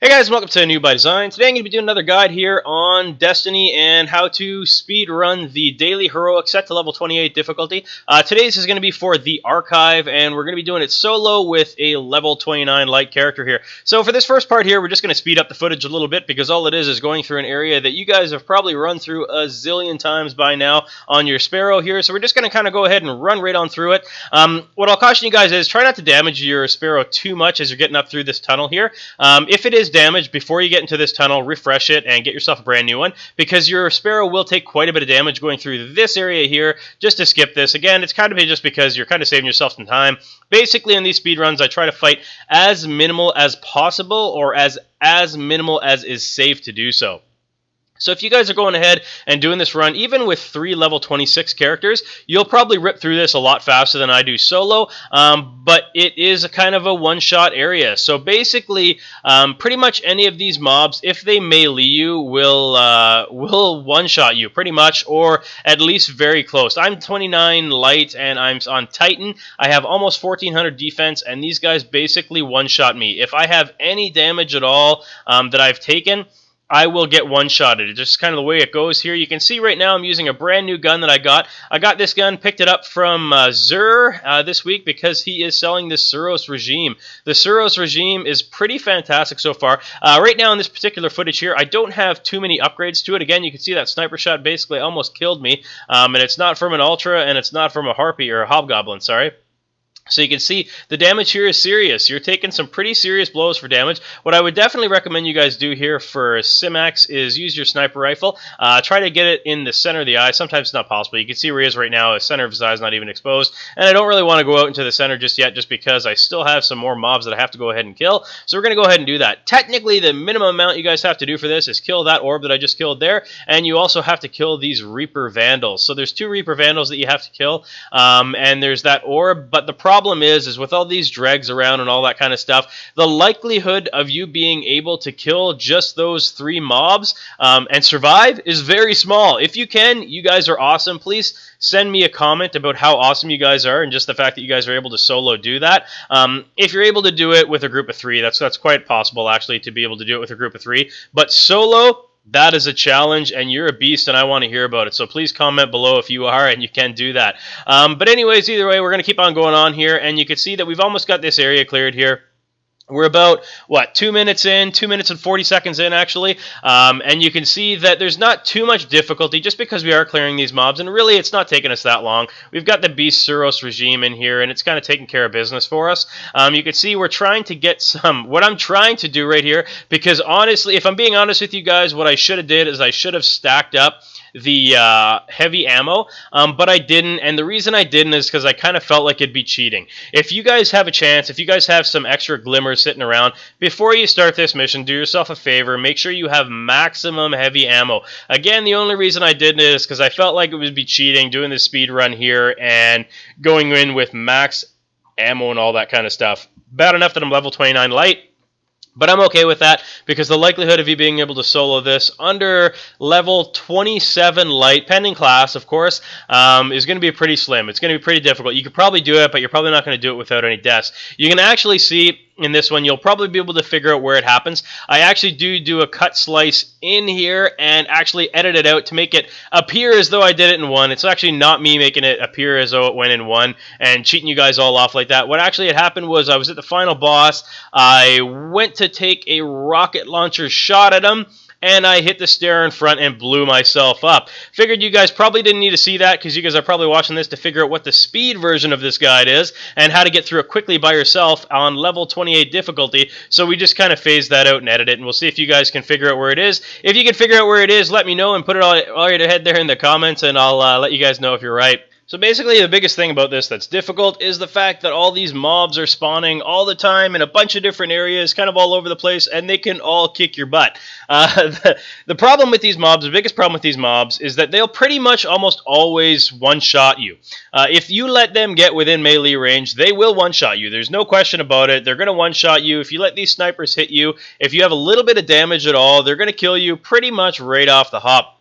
Hey guys, welcome to New by Design. Today I'm going to be doing another guide here on Destiny and how to speed run the daily heroic set to level 28 difficulty. Today's is going to be for the archive, and we're going to be doing it solo with a level 29 light character here. So for this first part here, we're just going to speed up the footage a little bit because all it is going through an area that you guys have probably run through a zillion times by now on your Sparrow here. So we're just going to kind of go ahead and run right on through it. What I'll caution you guys is try not to damage your Sparrow too much as you're getting up through this tunnel here. If it is damaged, before you get into this tunnel, refresh it and get yourself a brand new one, because your Sparrow will take quite a bit of damage going through this area here. Just to skip this, again, it's kind of just because you're kind of saving yourself some time. Basically, in these speed runs, I try to fight as minimal as possible, or as minimal as is safe to do so. So if you guys are going ahead and doing this run, even with 3 level 26 characters, you'll probably rip through this a lot faster than I do solo, but it is a kind of a one-shot area. So basically, pretty much any of these mobs, if they melee you, will one-shot you pretty much, or at least very close. I'm 29 light and I'm on Titan. I have almost 1400 defense, and these guys basically one-shot me. If I have any damage at all that I've taken, I will get one-shotted. It's just kind of the way it goes here. You can see right now I'm using a brand new gun that I got. I got this gun, picked it up from Zur this week because he is selling the Suros regime. The Suros regime is pretty fantastic so far. Right now in this particular footage here, I don't have too many upgrades to it. Again, you can see that sniper shot basically almost killed me. And it's not from an Ultra, and it's not from a Harpy or a Hobgoblin, sorry. So you can see the damage here is serious. You're taking some pretty serious blows for damage. What I would definitely recommend you guys do here for Simax is use your sniper rifle. Try to get it in the center of the eye. Sometimes it's not possible. You can see where he is right now. The center of his eye is not even exposed. And I don't really want to go out into the center just yet, just because I still have some more mobs that I have to go ahead and kill. So we're going to go ahead and do that. Technically, the minimum amount you guys have to do for this is kill that orb that I just killed there. And you also have to kill these Reaper Vandals. So there's 2 Reaper Vandals that you have to kill. And there's that orb. But the problem is with all these dregs around and all that kind of stuff, the likelihood of you being able to kill just those 3 mobs and survive is very small. If you can, you guys are awesome. Please send me a comment about how awesome you guys are and just the fact that you guys are able to solo do that. If you're able to do it with a group of 3, that's quite possible actually to be able to do it with a group of 3. But solo, that is a challenge, and you're a beast, and I want to hear about it. So please comment below if you are, and you can do that. But anyways, either way, we're going to keep on going on here, and you can see that we've almost got this area cleared here. We're about, 2 minutes in, 2 minutes and 40 seconds in, actually, and you can see that there's not too much difficulty just because we are clearing these mobs, and really it's not taking us that long. We've got the Beast Suros regime in here, and it's kind of taking care of business for us. You can see we're trying to get what I'm trying to do right here, because honestly, if I'm being honest with you guys, what I should have did is I should have stacked up the heavy ammo, but I didn't, and the reason I didn't is because I kind of felt like it'd be cheating. If you guys have a chance, if you guys have some extra glimmers sitting around, before you start this mission, do yourself a favor, make sure you have maximum heavy ammo. Again, the only reason I didn't is because I felt like it would be cheating doing this speed run here and going in with max ammo and all that kind of stuff. Bad enough that I'm level 29 light, but I'm okay with that because the likelihood of you being able to solo this under level 27 light, pending class, of course, is going to be pretty slim. It's going to be pretty difficult. You could probably do it, but you're probably not going to do it without any deaths. You can actually see in this one, you'll probably be able to figure out where it happens. I actually do a cut slice in here and actually edit it out to make it appear as though I did it in one. It's actually not me making it appear as though it went in one and cheating you guys all off like that. What actually had happened was I was at the final boss. I went to take a rocket launcher shot at him, and I hit the stair in front and blew myself up. Figured you guys probably didn't need to see that because you guys are probably watching this to figure out what the speed version of this guide is and how to get through it quickly by yourself on level 28 difficulty. So we just kind of phased that out and edit it, and we'll see if you guys can figure out where it is. If you can figure out where it is, let me know and put it all right ahead there in the comments, and I'll let you guys know if you're right. So basically the biggest thing about this that's difficult is the fact that all these mobs are spawning all the time in a bunch of different areas, kind of all over the place, and they can all kick your butt. The problem with these mobs, the biggest problem with these mobs, is that they'll pretty much almost always one-shot you. If you let them get within melee range, they will one-shot you. There's no question about it. They're going to one-shot you. If you let these snipers hit you, if you have a little bit of damage at all, they're going to kill you pretty much right off the hop.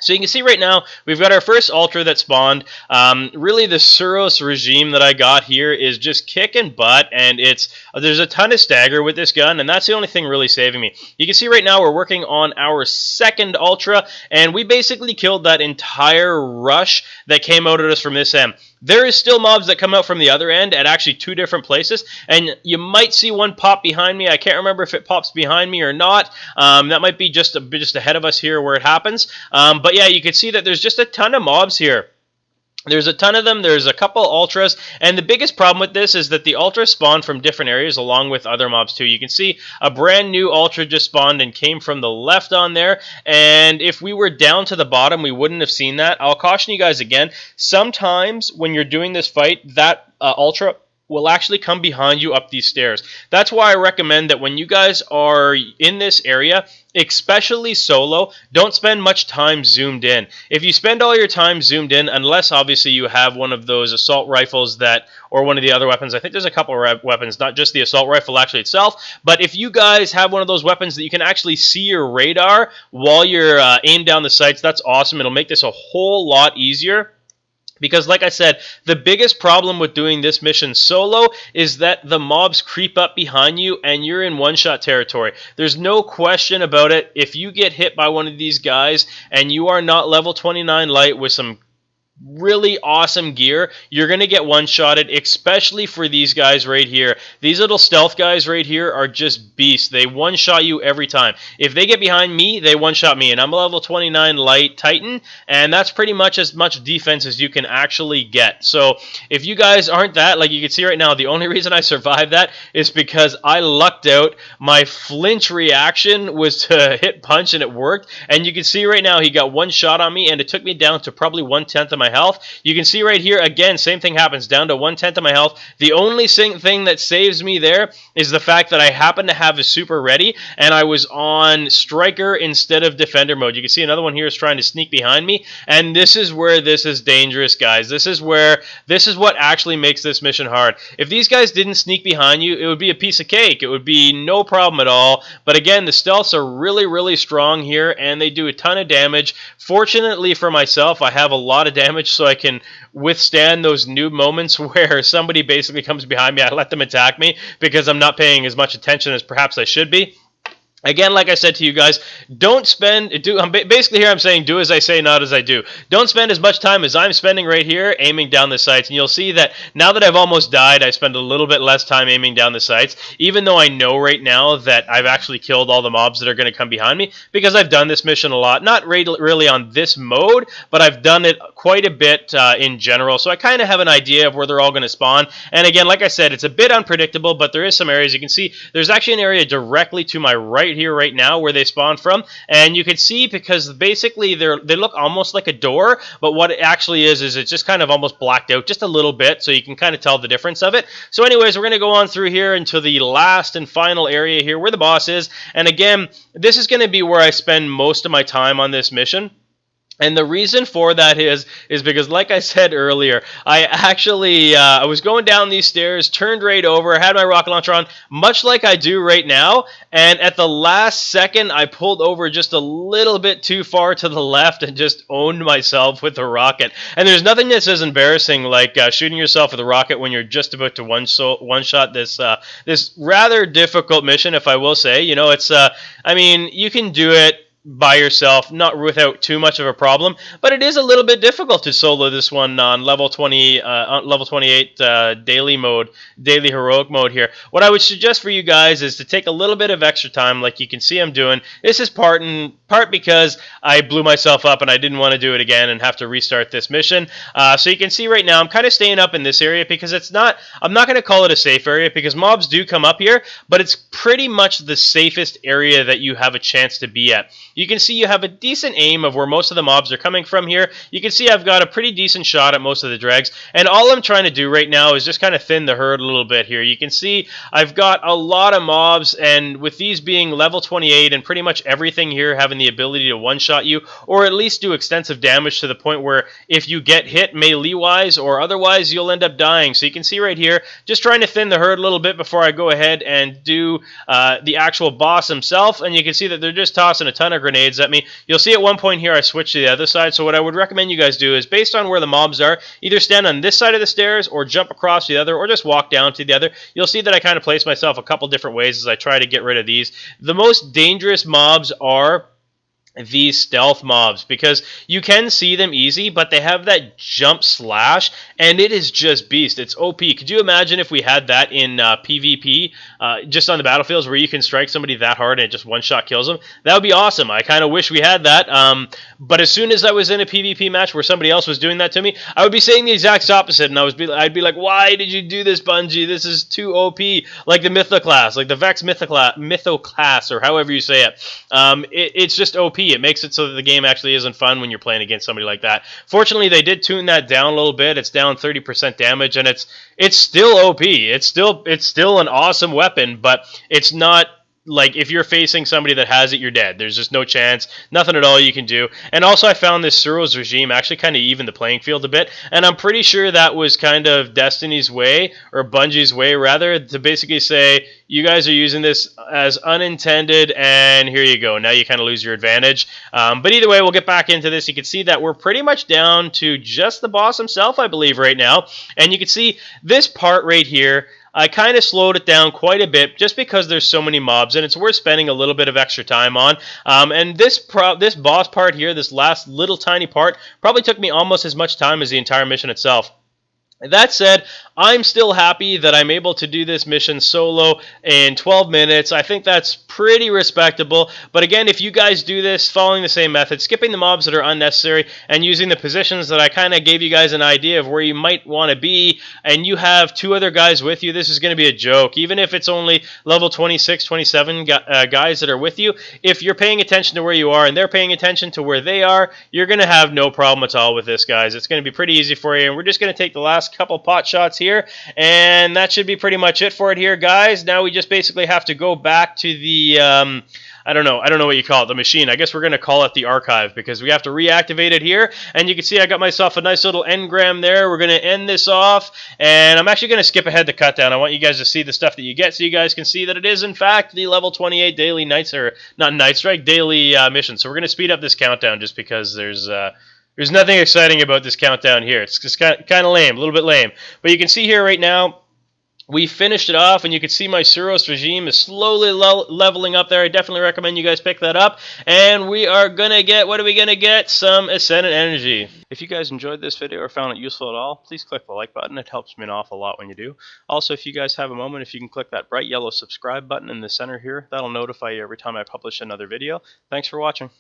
So you can see right now, we've got our first Ultra that spawned. Really, the Suros regime that I got here is just kicking butt, and there's a ton of stagger with this gun, and that's the only thing really saving me. You can see right now we're working on our second Ultra, and we basically killed that entire rush that came out at us from this end. There is still mobs that come out from the other end at actually 2 different places, and you might see one pop behind me. I can't remember if it pops behind me or not. That might be just ahead of us here where it happens. But yeah, you can see that there's just a ton of mobs here. There's a ton of them. There's a couple Ultras, and the biggest problem with this is that the Ultras spawn from different areas along with other mobs too. You can see a brand new Ultra just spawned and came from the left on there, and if we were down to the bottom, we wouldn't have seen that. I'll caution you guys again, sometimes when you're doing this fight, that Ultra will actually come behind you up these stairs. That's why I recommend that when you guys are in this area, especially solo, don't spend much time zoomed in. If you spend all your time zoomed in, unless obviously you have one of those assault rifles or one of the other weapons, I think there's a couple of weapons, not just the assault rifle actually itself, but if you guys have one of those weapons that you can actually see your radar while you're aimed down the sights, that's awesome. It'll make this a whole lot easier. Because like I said, the biggest problem with doing this mission solo is that the mobs creep up behind you and you're in one-shot territory. There's no question about it. If you get hit by one of these guys and you are not level 29 light with some really awesome gear, you're going to get one-shotted, especially for these guys right here. These little stealth guys right here are just beasts. They one-shot you every time. If they get behind me, they one-shot me, and I'm a level 29 light Titan, and that's pretty much as much defense as you can actually get. So if you guys aren't that, like you can see right now, the only reason I survived that is because I lucked out. My flinch reaction was to hit punch, and it worked, and you can see right now he got one shot on me, and it took me down to probably 1/10 of my health. You can see right here, again, same thing happens, down to 1/10 of my health. The only thing that saves me there is the fact that I happen to have a super ready, and I was on striker instead of defender mode. You can see another one here is trying to sneak behind me, and this is where this is dangerous, guys. This is what actually makes this mission hard. If these guys didn't sneak behind you, it would be a piece of cake. It would be no problem at all, but again, the stealths are really, really strong here, and they do a ton of damage. Fortunately for myself, I have a lot of damage, so I can withstand those noob moments where somebody basically comes behind me. I let them attack me because I'm not paying as much attention as perhaps I should be. Again, like I said to you guys, basically here I'm saying do as I say, not as I do. Don't spend as much time as I'm spending right here aiming down the sights, and you'll see that now that I've almost died, I spend a little bit less time aiming down the sights, even though I know right now that I've actually killed all the mobs that are going to come behind me, because I've done this mission a lot. Not really on this mode, but I've done it quite a bit in general, so I kind of have an idea of where they're all going to spawn. And again, like I said, it's a bit unpredictable, but there is some areas you can see. There's actually an area directly to my right here right now where they spawn from, and you can see because basically they look almost like a door, but what it actually is it's just kind of almost blacked out just a little bit, so you can kind of tell the difference of it. So anyways, we're going to go on through here into the last and final area here where the boss is, and again, this is going to be where I spend most of my time on this mission. And the reason for that is because, like I said earlier, I actually I was going down these stairs, turned right over, had my rocket launcher on, much like I do right now, and at the last second, I pulled over just a little bit too far to the left and just owned myself with the rocket. And there's nothing that's as embarrassing like shooting yourself with a rocket when you're just about to one-shot this rather difficult mission, if I will say. You know, it's I mean, you can do it by yourself, not without too much of a problem, but it is a little bit difficult to solo this one on level 28 daily heroic mode here. What I would suggest for you guys is to take a little bit of extra time, like you can see I'm doing. This is part because I blew myself up and I didn't want to do it again and have to restart this mission. So you can see right now I'm kind of staying up in this area because I'm not going to call it a safe area because mobs do come up here, but it's pretty much the safest area that you have a chance to be at. You can see you have a decent aim of where most of the mobs are coming from here. You can see I've got a pretty decent shot at most of the dregs, and all I'm trying to do right now is just kind of thin the herd a little bit here. You can see I've got a lot of mobs, and with these being level 28 and pretty much everything here having the ability to one-shot you, or at least do extensive damage to the point where if you get hit melee-wise or otherwise, you'll end up dying. So you can see right here, just trying to thin the herd a little bit before I go ahead and do the actual boss himself, and you can see that they're just tossing a ton of grenades at me. You'll see at one point here I switched to the other side, so what I would recommend you guys do is, based on where the mobs are, either stand on this side of the stairs or jump across the other, or just walk down to the other. You'll see that I kind of place myself a couple different ways as I try to get rid of these. The most dangerous mobs are these stealth mobs, because you can see them easy, but they have that jump slash, and it is just beast. It's OP. Could you imagine if we had that in PvP, just on the battlefields, where you can strike somebody that hard and it just one-shot kills them? That would be awesome. I kind of wish we had that, but as soon as I was in a PvP match where somebody else was doing that to me, I would be saying the exact opposite, and I'd be like, why did you do this, Bungie? This is too OP. Like the Mytho class, like the Vex Mytho class, or however you say it. It's just OP. It makes it so that the game actually isn't fun when you're playing against somebody like that. Fortunately, they did tune that down a little bit. It's down 30% damage, and it's still OP. It's still an awesome weapon, but it's not like if you're facing somebody that has it, you're dead. There's just no chance, nothing at all you can do. And also, I found this Suro's regime actually kind of evened the playing field a bit, and I'm pretty sure that was kind of Destiny's way, or Bungie's way rather, to basically say, you guys are using this as unintended, and here you go. Now you kind of lose your advantage. But either way, we'll get back into this. You can see that we're pretty much down to just the boss himself, I believe, right now. And you can see this part right here, I kind of slowed it down quite a bit just because there's so many mobs, and it's worth spending a little bit of extra time on. And this boss part here, this last little tiny part, probably took me almost as much time as the entire mission itself. That said, I'm still happy that I'm able to do this mission solo in 12 minutes. I think that's pretty respectable. But again, if you guys do this following the same method, skipping the mobs that are unnecessary and using the positions that I kind of gave you guys an idea of where you might want to be, and you have two other guys with you, this is going to be a joke. Even if it's only level 26, 27 guys that are with you, if you're paying attention to where you are and they're paying attention to where they are, you're going to have no problem at all with this, guys. It's going to be pretty easy for you, and we're just going to take the last couple pot shots here, and that should be pretty much it for it here, guys. Now we just basically have to go back to the I don't know what you call it, the machine. I guess we're going to call it the archive, because we have to reactivate it here. And you can see I got myself a nice little engram there. We're going to end this off, and I'm actually going to skip ahead the cut down. I want you guys to see the stuff that you get, so you guys can see that it is in fact the level 28 daily daily mission. So we're going to speed up this countdown just because there's nothing exciting about this countdown here. It's just kind of lame, a little bit lame. But you can see here right now, we finished it off, and you can see my Suros regime is slowly leveling up there. I definitely recommend you guys pick that up. And we are going to get, what are we going to get? Some Ascendant Energy. If you guys enjoyed this video or found it useful at all, please click the like button. It helps me an awful lot when you do. Also, if you guys have a moment, if you can click that bright yellow subscribe button in the center here, that'll notify you every time I publish another video. Thanks for watching.